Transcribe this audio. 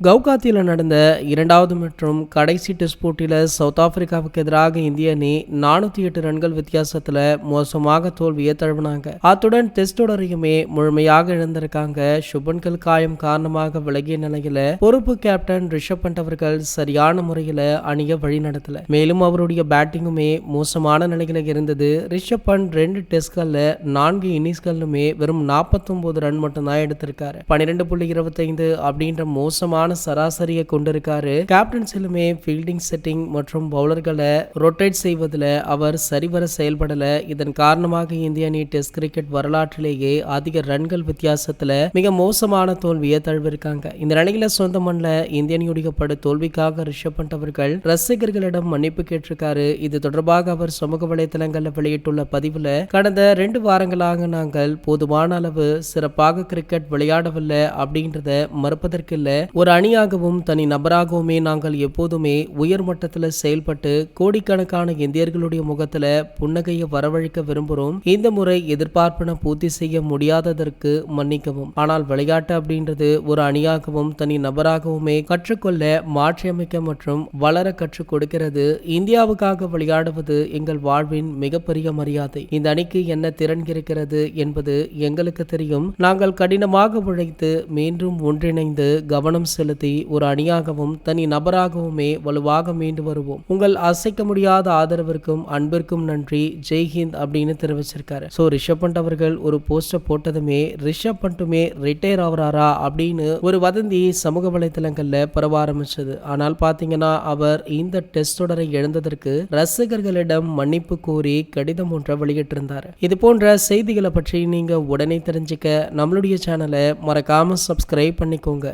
கவுகாத்தியில் நடந்த இரண்டாவது மற்றும் கடைசி டெஸ்ட் போட்டியில் சவுத் ஆப்பிரிக்காவுக்கு எதிராக இந்திய அணி 408 ரன்கள் வித்தியாசத்தில் மோசமாக தோல்வியை தழுவினாங்க. அத்துடன் டெஸ்ட் தொடரையுமே முழுமையாக இழந்திருக்காங்க. சுப்மன் கில் காயம் காரணமாக விலகிய நிலையில பொறுப்பு கேப்டன் ரிஷப் பண்ட் அவர்கள் சரியான முறையில் அணியை வழிநடத்தல. மேலும் அவருடைய பேட்டிங்குமே மோசமான நிலையில இருந்தது. ரிஷப் பண்ட் 2 டெஸ்ட்கள்ல 4 இன்னிங்ஸ்களுமே வெறும் 49 ரன் மட்டும்தான் எடுத்திருக்காரு. 12.25 அப்படின்ற மோசமான சராசரியை கொண்டிருக்காரு. கேப்டன்சிலுமே ஃபீல்டிங் செட்டிங் மற்றும் பவுலர்களை ரொட்டேட் செய்வதில் அவர் சரிவர செயல்படல. இதன் காரணமாக இந்திய அணி டெஸ்ட் கிரிக்கெட் வரலாற்றிலேயே அதிக ரன்கள் வித்தியாசத்துல மிக மோசமான தோல்வியை தழுவிருக்காங்க. இந்த நிலையில சொந்த மண்ணில் இந்திய அணியுடைய படு தோல்விக்காக ரிஷப் பண்ட் அவர்கள் ரசிகர்களிடம் மன்னிப்பு கேட்டிருக்காரு. இது தொடர்பாக அவர் சமூக வலைதளங்களில் வெளியிட்டுள்ள பதிவுல கடந்த 2 வாரங்களாக நாங்கள் போதுமான அளவு சிறப்பாக கிரிக்கெட் விளையாடவில்லை அப்படின்றத மறுப்பதற்கில்ல. ஒரு அணியாகவும் தனி நபராகவுமே நாங்கள் எப்போதுமே உயர் மட்டத்தில் செயல்பட்டு கோடிக்கணக்கான இந்தியர்களுடைய முகத்துல புன்னகையை வரவழைக்க விரும்புகிறோம். இந்த முறை எதிர்பார்ப்பினை பூர்த்தி செய்ய முடியாததற்கு மன்னிக்கவும். ஆனால் விளையாட்டு அப்படின்றது ஒரு அணியாகவும் தனி நபராகவுமே கற்றுக்கொள்ள, மாற்றியமைக்க மற்றும் வளர கற்றுக் கொடுக்கிறது. இந்தியாவுக்காக விளையாடுவது எங்கள் வாழ்வின் மிகப்பெரிய மரியாதை. இந்த அணிக்கு என்ன திறன் இருக்கிறது என்பது எங்களுக்கு தெரியும். நாங்கள் கடினமாக உழைத்து மீண்டும் ஒன்றிணைந்து கவனம் செலுத்தி ஒரு அணியாகவும் தனி நபராகவுமே வலுவாக மீண்டு வருவோம். உங்கள் அசைக்க முடியாத ஆதரவிற்கும் அன்பிற்கும் நன்றி. ஜெய்ஹிந்த் அப்படின்னு தெரிவிச்சிருக்காரு. ஸோ ரிஷப் பண்ட் அவர்கள் ஒரு போஸ்டர் போட்டதுமே ரிஷப் பண்ட்டுமே ரிட்டையர் ஆகிறாரா அப்படின்னு ஒரு வதந்தி சமூக வலைதளங்கள்ல பரவ ஆரம்பிச்சது. ஆனால் பாத்தீங்கன்னா அவர் இந்த டெஸ்ட் தொடரை இழந்ததற்கு ரசிகர்களிடம் மன்னிப்பு கோரி கடிதம் ஒன்றை வெளியிட்டிருந்தார். இது போன்ற செய்திகளை பற்றி நீங்க உடனே தெரிஞ்சுக்க நம்மளுடைய சேனலை மறக்காம சப்ஸ்கிரைப் பண்ணிக்கோங்க.